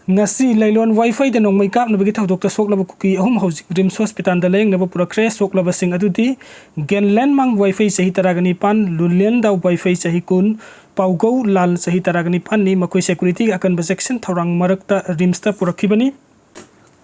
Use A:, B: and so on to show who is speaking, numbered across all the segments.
A: ngasi lailon wifi da nongmai kap na bagi thawdok ta soklaba kuki ahum hauzik rims hospital da leng naba purakre soklaba sing adudi genland mang wifi sahi taragani pan lulen da wifi sahi kun paugo lal sahi taragani pan ni makoi security akan ba section thorang marakta rims ta purakhibani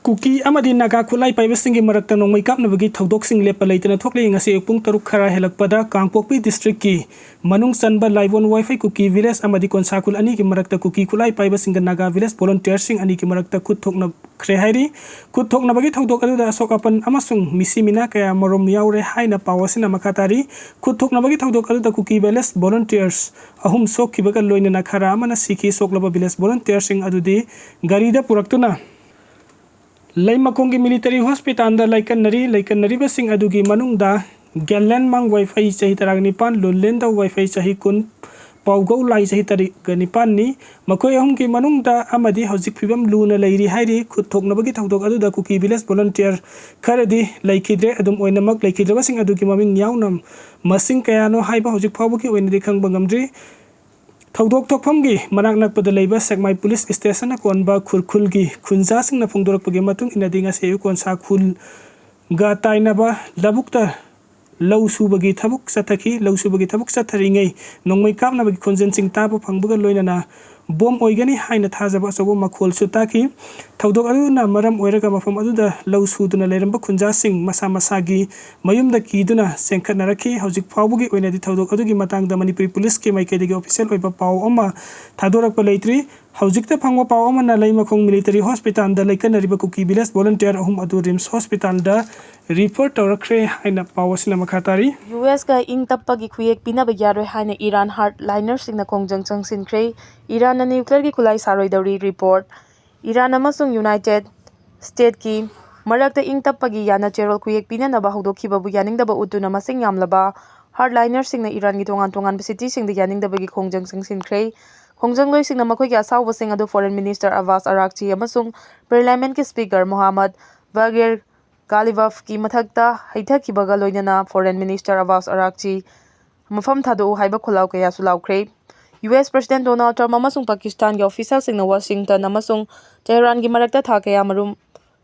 A: Kuki amadi naga kulai paibasing marakta nongmai kap na bagi thawdok sing lepa leitana thokle ngasi pung taruk khara helakpada Kangpokpi district ki manung sanba live on wifi kuki village amadi konsakul ani ki marakta kuki kulai paibasing naga village volunteer sing ani ki marakta kut thokna khre hairi kut thokna bagi thawdok adu da Asokpa amasung misi mina kaya morom yaure haina pawasina makatari kut thokna bagi thawdok adu da kuki village volunteers ahum sok ki baga loina na khara amana sikhi soklaba village volunteer sing adu di garida puraktuna Laimakongi military hospital da laikan nari basing adugi manung da Galen mang wifi sahi taragani pan lulen da wifi sahi kun paugo lai sahi taragani pan ni makoi ahum ki manung da amadi hauzik phibam luna lairi hairi khuthok na bagi thawdok adu da kuki village volunteer kharadi laikidre adum oinamak laikidre basing adugi maming yawnam masing kayano haiba hauzik phawbuki oinadi khang bangamdri Thawdok thokphamgi manak nakpada leiba Sekmai police station na konba khurkhulgi khunja singna phongdorakpagi matung inadi ngase konsa khul ga tainaba labukta lausubagi thabuk sathaki lausubagi thabuk satharingai nongmai kapna bagi khonjen sing tapa phangbuga loinana bom oigani haina thajaba sobo makhol sutaki thawdok adu na maram oiraga mafam adu da lausuduna leramba khunja sing masa masagi mayum da kiduna sengkhat naraki hauzik phawbugi oinadi thawdok adu gi matang da Manipuri police ke maikedi official oiba paw oma thadorak pa leitri hauzik ta phangwa paw oma na laimakhong military hospital da laikan riba kuki village volunteer ahum adu rims hospital da report torakre haina pawasina makhatari
B: US ka ing tappagi khuyek pinaba yaroi haina Iran hardliner singna kongjang changsinkre Iran na nuclear ki kulai saroi dauri report Iran amasung United State ki marakta ing tappagi yana cherol khuyek pinanaba hodokhibabu yaningdaba utuna masing yamlaba hardliner singna Iran gi tongan city singda yaningdabagi kongjang changsinkre kongjang loi singna makoi ki asawba sing adu foreign minister Abbas Arakchi amasung parliament ki speaker Mohammad Bagher Galibaf ki mathakta haithakhibaga loinana foreign minister Abbas Arakchi mafam thado haiba khulaw kaya sulaukre US President Donald Trump amasung Pakistan gi official singna Washington amasung Tehran gi marakta tha kaya marum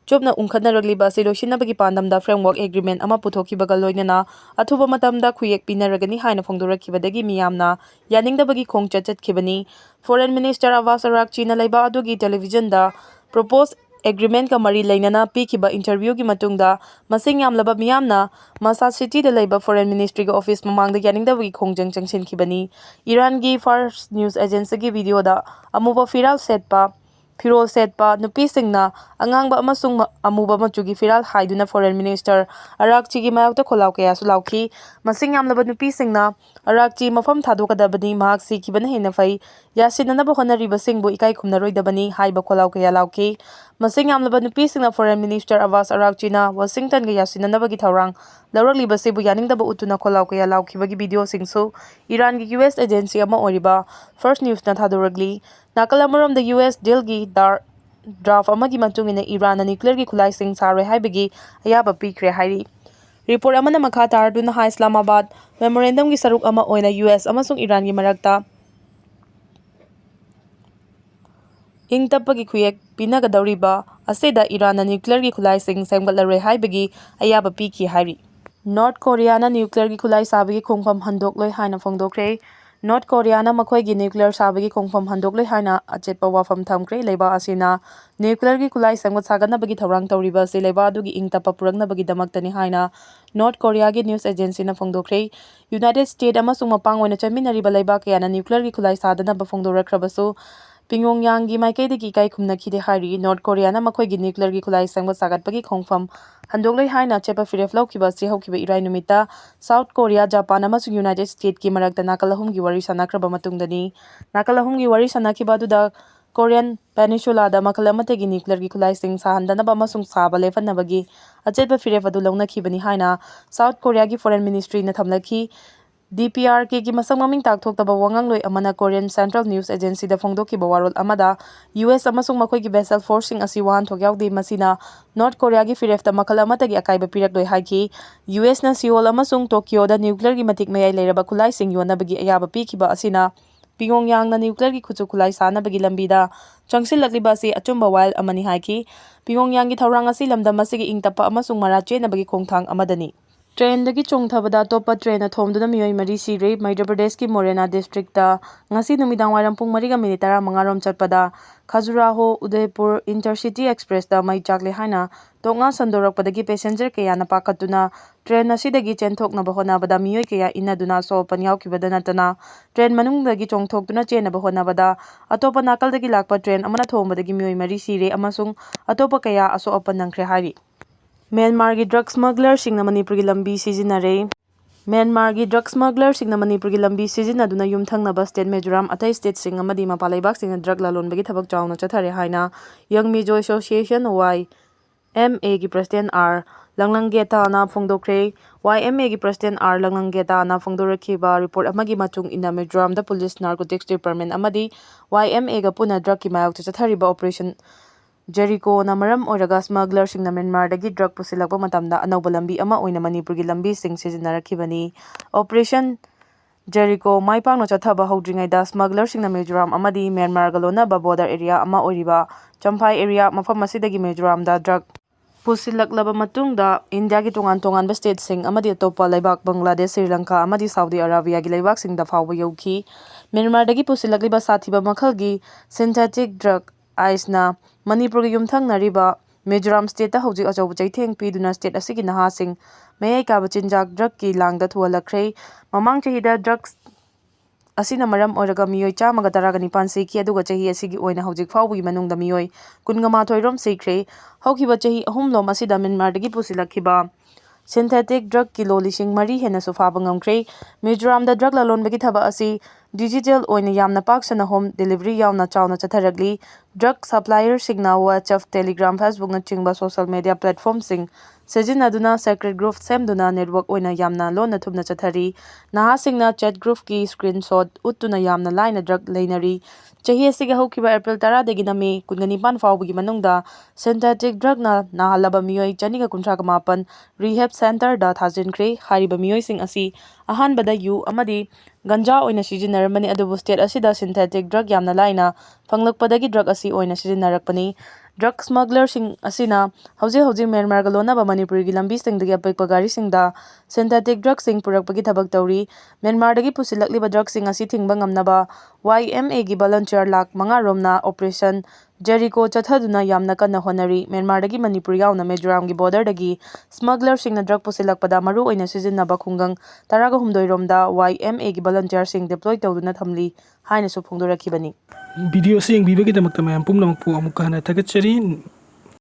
B: chopna umkhatna ragliba silosinabagi pandamda framework agreement ama puthokhibaga loinana athuba matamda khuyek pinaragani haina phongdorakhibadagi miyamna yaningdabagi khongchat chatkhibani foreign minister Abbas Arakchi na laiba adugi television da propose agreement ka mari lainana pikhiba interview gi matungda masing yamlaba miyamna masa city da laiba foreign ministry ga office mamangda yaningdabagi khongjang changsinkhibani Iran gi first news agency gi video da amuba firal setpa Firol setpa nupi singna angangba amasung amuba machugi firal haiduna foreign minister Arakchi gi mayakta kholaw kaya sulauki masing yamlaba nupi singna Arakchi mafam thadokadabani mahak sikhibana hena fai yasinanaba honariba singbu ikai khumnaroidabani haiba kholaw kaya lauki masing yamlaba nupi singna foreign minister Abbas Arakchi na Washington ga yasinanabagi thawrang lawrakliba sibu yaningdaba utuna kholaw kaya laukhibagi video singsu Iran gi US agency ama oriba first news na thadoragli Nakalamuram the US deal gi draft amagi matungina Iran na nuclear gi khulai sing saroi haibagi ayaba pikre hairi report amana makha tarduna ha Islamabad memorandum gi saruk ama oina US amasung Iran gi marakta ing tappagi khuyek pinagadawriba aseda Iran na nuclear gi khulai sing semgatlaroi haibagi ayaba pikhi hairi North Korea na nuclear gi khulai sabagi khongpham handokloi haina phongdokre North Korea na makhoi gi nuclear sabagi khongpham handokloi haina achetpa wafam thamkre leiba asina nuclear gi khulai semgat sagana bagi thawrang tawriba se leiba adugi ing tappa purakna bagi damaktani haina North Korea gi news agency na phongdokre United States amasung mapang oina chaminariba leiba kayana nuclear gi khulai sadana ba phongdorakhrabasu Pingyongyang gi maikaidagi kai khumnakhide hari North Korea na makhoi gi nuclear gi khulai semgat sagatpagi khongpham handokloi haina chepa firef laukiba se haukiba irai numita South Korea Japan amasung United States ki marakta nakalahum gi wari sanakraba matungdani nakalahum gi wari sanakiba duda Korean Peninsula da makal amatagi nuclear gi khulai sing sahandanaba amasung saba lefanabagi achetpa firef adu launakhibani haina South Korea gi foreign ministry na thamlakhi DPRK ki masang maming takthokta wangangloi amana Korean Central News Agency da phongdokhiba warol amada US amasung makhoi gi vessel forcing asi wan thogyawde masina North Korea gi firefta makal amatagi akaiba pirakloi haiki US na Seoul amasung Tokyo da nuclear gi matik mayai leiraba khulai sing yonabagi ayaba pikhiba asina Pyongyang na nuclear gi khuchu khulai sanabagi lambida ꯆꯪꯁꯤꯜꯂꯛꯂꯤꯕ ꯑꯁꯤ ꯑꯆꯨꯝꯕ ꯋꯥꯌꯦꯜ ꯑꯃꯅꯤ ꯍꯥꯏꯈꯤ꯫ ꯄꯤꯌꯣꯡꯌꯥꯡꯒꯤ ꯊꯧꯔꯥꯡ ꯑꯁꯤ ꯂꯝꯗꯝ ꯑꯁꯤꯒꯤ ꯏꯪꯇꯞꯄ ꯑꯃꯁꯨꯡ ꯃꯔꯥ ꯆꯦꯟꯅꯕꯒꯤ ꯈꯣꯡꯊꯥꯡ ꯑꯃꯗꯅꯤ꯫ ꯇ꯭ꯔꯦꯟꯗꯒꯤ ꯆꯣꯡꯊꯕꯗ ꯑꯇꯣꯞꯄ ꯇ꯭ꯔꯦꯟꯅ ꯊꯣꯝꯗꯨꯅ ꯃꯤꯑꯣꯏ 4 ꯁꯤꯔꯦ꯫ ꯃꯙ꯭ꯌ ꯄ꯭ꯔꯗꯦꯁꯀꯤ ꯃꯣꯔꯦꯅꯥ ꯗꯤꯁꯇ꯭ꯔꯤꯛꯇ ꯉꯁꯤ ꯅꯨꯃꯤꯗꯥꯡꯋꯥꯏꯔꯝ ꯄꯨꯡ 4:35 ꯔꯣꯝ ꯆꯠꯄꯗ ꯈꯖꯨꯔꯥꯍꯣ ꯎꯗयꯄꯨꯔ ꯏꯟꯇꯔꯁꯤꯇꯤ ꯑꯦꯛꯁꯄ꯭ꯔꯦꯁꯇ ꯃꯩ ꯆꯥꯛꯂꯦ ꯍꯥꯏꯅ ꯇꯣꯛꯉꯥ ꯁꯟꯗꯣꯔꯛꯄꯗꯒꯤ ꯄꯦꯁꯦꯟꯖꯔ ꯀꯌꯥꯅ ꯄꯥꯈꯠꯇꯨꯅ ꯇ꯭ꯔꯦꯟ ꯑꯁꯤꯗꯒꯤ ꯆꯦꯟꯊꯣꯛꯅꯕ ꯍꯣꯠꯅꯕꯗ ꯃꯤꯑꯣꯏ ꯀꯌꯥ ꯏꯟꯅꯗꯨꯅ ꯑꯁꯣꯛ-ꯑꯄꯟ ꯌꯥꯎꯈꯤꯕꯗ ꯅꯠꯇꯅ ꯇ꯭ꯔꯦꯟ ꯃꯅꯨꯡꯗꯒꯤ ꯆꯣꯡꯊꯣꯛꯇꯨꯅ ꯆꯦꯟꯅꯕ ꯍꯣꯠꯅꯕꯗ ꯑꯇꯣꯞꯄ ꯅꯥꯀꯜꯗꯒꯤ ꯂꯥꯛꯄ ꯇ꯭ꯔꯦꯟ ꯑꯃꯅ ꯊꯣꯝꯕꯗꯒꯤ ꯃꯤꯑꯣꯏ 4 ꯁꯤꯔꯦ ꯑꯃꯁꯨꯡ ꯑꯇꯣꯞꯄ ꯀꯌꯥ ꯑꯁꯣꯛ-ꯑꯄꯟ ꯅꯪꯈ꯭ꯔꯦ ꯍꯥꯏꯔꯤ꯫ ꯃ꯭ꯌꯥꯟꯃꯥꯔꯒꯤ ꯗ꯭ꯔꯒ ꯁ꯭ꯃꯒꯂꯔꯁꯤꯡꯅ ꯃꯅꯤꯄꯨꯔꯒꯤ ꯂꯝꯕꯤ ꯁꯤꯖꯤꯟꯅꯔꯦ꯫ ꯃ꯭ꯌꯥꯟꯃꯥꯔꯒꯤ ꯗ꯭ꯔꯒ ꯁ꯭ꯃꯒꯂꯔꯁꯤꯡꯅ ꯃꯅꯤꯄꯨꯔꯒꯤ ꯂꯝꯕꯤ ꯁꯤꯖꯤꯟꯅꯗꯨꯅ ꯌꯨꯝꯊꯪꯅꯕ ꯁ꯭ꯇꯦꯠ ꯃꯤꯖꯣꯔꯥꯝ, ꯑꯇꯩ ꯁ꯭ꯇꯦꯠꯁꯤꯡ ꯑꯃꯗꯤ ꯃꯄꯥꯟ ꯂꯩꯕꯥꯛꯁꯤꯡꯗ ꯗ꯭ꯔꯒ ꯂꯂꯣꯟꯕꯒꯤ ꯊꯕꯛ ꯆꯥꯎꯅ ꯆꯠꯊꯔꯦ ꯍꯥꯏꯅ ꯌꯪ ꯃꯤꯖꯣ ꯑꯦꯁꯣꯁꯤꯌꯦꯁꯟ (YMAꯒꯤ ꯄ꯭ꯔꯁꯤꯗꯦꯟꯠ ꯑꯥꯔ. ꯂꯪꯂꯪꯒꯦꯇꯥꯅ ꯐꯣꯡꯗꯣꯛꯈ꯭ꯔꯦ꯫ YMAꯒꯤ ꯄ꯭ꯔꯁꯤꯗꯦꯟꯠ ꯑꯥꯔ. ꯂꯪꯂꯪꯒꯦꯇꯥꯅ ꯐꯣꯡꯗꯣꯔꯛꯈꯤꯕ ꯔꯤꯄꯣꯔꯠ ꯑꯃꯒꯤ ꯃꯇꯨꯡ ꯏꯟꯅ ꯃꯤꯖꯣꯔꯥꯝꯗ ꯄꯨꯂꯤꯁ, ꯅꯥꯔꯀꯣꯇꯤꯛꯁ ꯗꯤꯄꯥꯔꯠꯃꯦꯟꯠ ꯑꯃꯗꯤ YMAꯒ ꯄꯨꯟꯅ ꯗ꯭ꯔꯒꯀꯤ ꯃꯥꯌꯣꯛꯇ ꯆꯠꯊꯔꯤꯕ ꯑꯣꯄꯔꯦꯁꯟ ꯖꯦꯔꯤꯀꯣꯅ ꯃꯔꯝ ꯑꯣꯏꯔꯒ ꯁ꯭ꯃꯒꯂꯔꯁꯤꯡꯅ ꯃ꯭ꯌꯥꯟꯃꯥꯔꯗꯒꯤ ꯗ꯭ꯔꯒ ꯄꯨꯁꯤꯜꯂꯛꯄ ꯃꯇꯝꯗ ꯑꯅꯧꯕ ꯂꯝꯕꯤ ꯑꯃ ꯑꯣꯏꯅ ꯃꯅꯤꯄꯨꯔꯒꯤ ꯂꯝꯕꯤꯁꯤꯡ ꯁꯤꯖꯤꯟꯅꯔꯛꯈꯤꯕꯅꯤ꯫ ꯑꯣꯄꯔꯦꯁꯟ ꯖꯦꯔꯤꯀꯣ ꯃꯥꯏ ꯄꯥꯛꯅ ꯆꯠꯊꯕ ꯍꯧꯗ꯭ꯔꯤꯉꯩꯗ ꯁ꯭ꯃꯒꯂꯔꯁꯤꯡꯅ ꯃꯤꯖꯣꯔꯥꯝ ꯑꯃꯗꯤ ꯃ꯭ꯌꯥꯟꯃꯥꯔꯒ ꯂꯣꯟꯅꯕ ꯕꯣꯔꯗꯔ ꯑꯦꯔꯤꯌꯥ ꯑꯃ ꯑꯣꯏꯔꯤꯕ ꯆꯝꯐꯥꯏ ꯑꯦꯔꯤꯌꯥ, ꯃꯐꯝ ꯑꯁꯤꯗꯒꯤ ꯃꯤꯖꯣꯔꯥꯝꯗ ꯗ꯭ꯔꯒ ꯄꯨꯁꯤꯜꯂꯛꯂꯕ ꯃꯇꯨꯡꯗ ꯏꯟꯗꯤꯌꯥꯒꯤ ꯇꯣꯉꯥꯟ-ꯇꯣꯉꯥꯟꯕ ꯁ꯭ꯇꯦꯠꯁꯤꯡ ꯑꯃꯗꯤ ꯑꯇꯣꯞꯄ ꯂꯩꯕꯥꯛ ꯕꯪꯒ꯭ꯂꯥꯗꯦꯁ, ꯁ꯭ꯔꯤꯂꯪꯀꯥ ꯑꯃꯗꯤ ꯁꯥꯎꯗꯤ ꯑꯔꯥꯕꯤꯌꯥꯒꯤ ꯂꯩꯕꯥꯛꯁꯤꯡꯗ ꯐꯥꯎꯕ ꯌꯧꯈꯤ꯫ ꯃ꯭ꯌꯥꯟꯃꯥꯔꯗꯒꯤ ꯄꯨꯁꯤꯜꯂꯛꯂꯤꯕ ꯁꯥꯊꯤꯕ ꯃꯈꯜꯒꯤ ꯁꯤꯟꯊꯦꯇꯤꯛ ꯗ꯭ꯔꯒ ꯑꯥꯏꯁꯅ ꯃꯅꯤꯄꯨꯔꯒ ꯌꯨꯝꯊꯪꯅꯔꯤꯕ ꯃꯤꯖꯣꯔꯥꯝ ꯁ꯭ꯇꯦꯠꯇ ꯍꯧꯖꯤꯛ ꯑꯆꯧꯕ ꯆꯩꯊꯦꯡ ꯄꯤꯗꯨꯅ ꯁ꯭ꯇꯦꯠ ꯑꯁꯤꯒꯤ ꯅꯍꯥꯁꯤꯡ ꯃꯌꯥꯏ ꯀꯥꯕ ꯆꯤꯟꯖꯥꯛ ꯗ꯭ꯔꯒꯀꯤ ꯂꯥꯡꯗ ꯊꯨꯍꯜꯂꯛꯈ꯭ꯔꯦ꯫ ꯃꯃꯥꯡ ꯆꯍꯤꯗ ꯗ꯭ꯔꯒ ꯑꯁꯤꯅ ꯃꯔꯝ ꯑꯣꯏꯔꯒ ꯃꯤꯑꯣꯏ 119 ꯁꯤꯈꯤ, ꯑꯗꯨꯒ ꯆꯍꯤ ꯑꯁꯤꯒꯤ ꯑꯣꯏꯅ ꯍꯧꯖꯤꯛ ꯐꯥꯎꯕꯒꯤ ꯃꯅꯨꯡꯗ ꯃꯤꯑꯣꯏ 22 ꯔꯣꯝ ꯁꯤꯈ꯭ꯔꯦ꯫ ꯍꯧꯈꯤꯕ ꯆꯍꯤ 3 ꯑꯁꯤꯗ ꯃ꯭ꯌꯥꯟꯃꯥꯔꯗꯒꯤ ꯄꯨꯁꯤꯜꯂꯛꯈꯤꯕ ꯁꯤꯟꯊꯦꯇꯤꯛ ꯗ꯭ꯔꯒ ꯀꯤꯂꯣ 4,000 ꯍꯦꯟꯅꯁꯨ ꯐꯥꯕ ꯉꯝꯈ꯭ꯔꯦ꯫ ꯃꯤꯖꯣꯔꯥꯝꯗ ꯗ꯭ꯔꯒ ꯂꯂꯣꯟꯕꯒꯤ ꯊꯕꯛ ꯑꯁꯤ ꯗꯤꯖꯤꯇꯦꯜ ꯑꯣꯏꯅ ꯌꯥꯝꯅ ꯄꯥꯛ ꯁꯟꯅ ꯍꯣꯝ ꯗꯦꯂꯤꯚꯔꯤ ꯌꯥꯎꯅ ꯆꯥꯎꯅ ꯆꯠꯊꯔꯛꯂꯤ꯫ ꯗ꯭ꯔꯒ ꯁꯞꯂꯥꯏꯌꯔꯁꯤꯡꯅ ꯋꯥꯠꯁꯑꯦꯞ, ꯇꯦꯂꯤꯒ꯭ꯔꯥꯝ, ꯐꯦꯁꯕꯨꯛꯅꯆꯤꯡꯕ ꯁꯣꯁꯤꯌꯦꯜ ꯃꯤꯗꯤꯌꯥ ꯄ꯭ꯂꯦꯠꯐꯣꯔꯝꯁꯤꯡ ꯁꯤꯖꯤꯟꯅꯗꯨꯅ ꯁꯦꯀ꯭ꯔꯦꯠ ꯒ꯭ꯔꯨꯞ ꯁꯦꯝꯗꯨꯅ ꯅꯦꯠꯋꯥꯔꯛ ꯑꯣꯏꯅ ꯌꯥꯝꯅ ꯂꯣꯟꯅ ꯊꯨꯞꯅ ꯆꯠꯊꯔꯤ꯫ ꯅꯍꯥꯁꯤꯡꯅ ꯆꯦꯠ ꯒ꯭ꯔꯨꯞꯀꯤ ꯁ꯭ꯀꯔꯤꯟꯁꯣꯠ ꯎꯠꯇꯨꯅ ꯌꯥꯝꯅ ꯂꯥꯏꯅ ꯗ꯭ꯔꯒ ꯂꯩꯅꯔꯤ꯫ ꯆꯍꯤ ꯑꯁꯤꯒꯤ ꯍꯧꯈꯤꯕ ꯑꯦꯄ꯭ꯔꯤꯜ 10ꯗꯒꯤꯅ ꯃꯦ 29 ꯐꯥꯎꯕꯒꯤ ꯃꯅꯨꯡꯗ ꯁꯤꯟꯊꯦꯇꯤꯛ ꯗ꯭ꯔꯒꯅ ꯅꯥꯍꯜꯂꯕ ꯃꯤꯑꯣꯏ 259 ꯔꯤꯍꯦꯕ ꯁꯦꯟꯇꯔꯗ ꯊꯥꯖꯤꯟꯈ꯭ꯔꯦ꯫ ꯍꯥꯏꯔꯤꯕ ꯃꯤꯑꯣꯏꯁꯤꯡ ꯑꯁꯤ ꯑꯍꯥꯟꯕꯗ ꯌꯨ ꯑꯃꯗꯤ ꯒꯟꯖꯥ ꯑꯣꯏꯅ ꯁꯤꯖꯤꯟꯅꯔꯝꯕꯅꯤ, ꯑꯗꯨꯕꯨ ꯁ꯭ꯇꯦꯠ ꯑꯁꯤꯗ ꯁꯤꯟꯊꯦꯇꯤꯛ ꯗ꯭ꯔꯒ ꯌꯥꯝꯅ ꯂꯥꯏꯅ ꯐꯪꯂꯛꯄꯗꯒꯤ ꯗ꯭ꯔꯒ ꯑꯁꯤ ꯑꯣꯏꯅ ꯁꯤꯖꯤꯟꯅꯔꯛꯄꯅꯤ꯫ ꯗ꯭ꯔꯒ ꯁ꯭ꯃꯒꯂꯔꯁꯤꯡ ꯑꯁꯤꯅ ꯍꯧꯖꯤꯛ ꯍꯧꯖꯤꯛ ꯃ꯭ꯌꯥꯟꯃꯥꯔꯒ ꯂꯣꯟꯅꯕ ꯃꯅꯤꯄꯨꯔꯒꯤ ꯂꯝꯕꯤꯁꯤꯡꯗꯒꯤ ꯑꯄꯤꯛꯄ ꯒꯥꯔꯤꯁꯤꯡꯗ ꯁꯤꯟꯊꯦꯇꯤꯛ ꯗ꯭ꯔꯒꯁꯤꯡ ꯄꯨꯔꯛꯄꯒꯤ ꯊꯕꯛ ꯇꯧꯔꯤ꯫ ꯃ꯭ꯌꯥꯟꯃꯥꯔꯗꯒꯤ ꯄꯨꯁꯤꯜꯂꯛꯂꯤꯕ ꯗ꯭ꯔꯒꯁꯤꯡ ꯑꯁꯤ ꯊꯤꯡꯕ ꯉꯝꯅꯕ YMAꯒꯤ ꯚꯣꯂꯨꯟꯇꯤꯌꯔ ꯂꯥꯈ 5 ꯔꯣꯝꯅ ꯑꯣꯄꯔꯦꯁꯟ ꯖꯦꯔꯤꯀꯣ ꯆꯠꯊꯗꯨꯅ ꯌꯥꯝꯅ ꯀꯟꯅ ꯍꯣꯠꯅꯔꯤ꯫ ꯃ꯭ꯌꯥꯟꯃꯥꯔꯗꯒꯤ ꯃꯅꯤꯄꯨꯔ ꯌꯥꯎꯅ ꯃꯤꯖꯣꯔꯥꯝꯒꯤ ꯕꯣꯔꯗꯔꯗꯒꯤ ꯁ꯭ꯃꯒꯂꯔꯁꯤꯡꯅ ꯗ꯭ꯔꯒ ꯄꯨꯁꯤꯜꯂꯛꯄꯗ ꯃꯔꯨꯑꯣꯏꯅ ꯁꯤꯖꯤꯟꯅꯕ ꯈꯨꯡꯒꯪ 18 ꯔꯣꯝꯗ YMAꯒꯤ ꯚꯣꯂꯨꯟꯇꯤꯌꯔꯁꯤꯡ ꯗꯤꯄ꯭ꯂꯣꯏ ꯇꯧꯗꯨꯅ ꯊꯝꯂꯤ ꯍꯥꯏꯅꯁꯨ ꯐꯣꯡꯗꯣꯔꯛꯈꯤꯕꯅꯤ꯫
A: ꯚꯤꯗꯤꯑꯣ ꯑꯁꯤ ꯌꯦꯡꯕꯤꯕꯒꯤꯗꯃꯛꯇ ꯃꯌꯥꯝ ꯄꯨꯝꯅꯃꯛꯄꯨ ꯑꯃꯨꯛꯀ ꯍꯟꯅ ꯊꯥꯒꯠꯆꯔꯤ꯫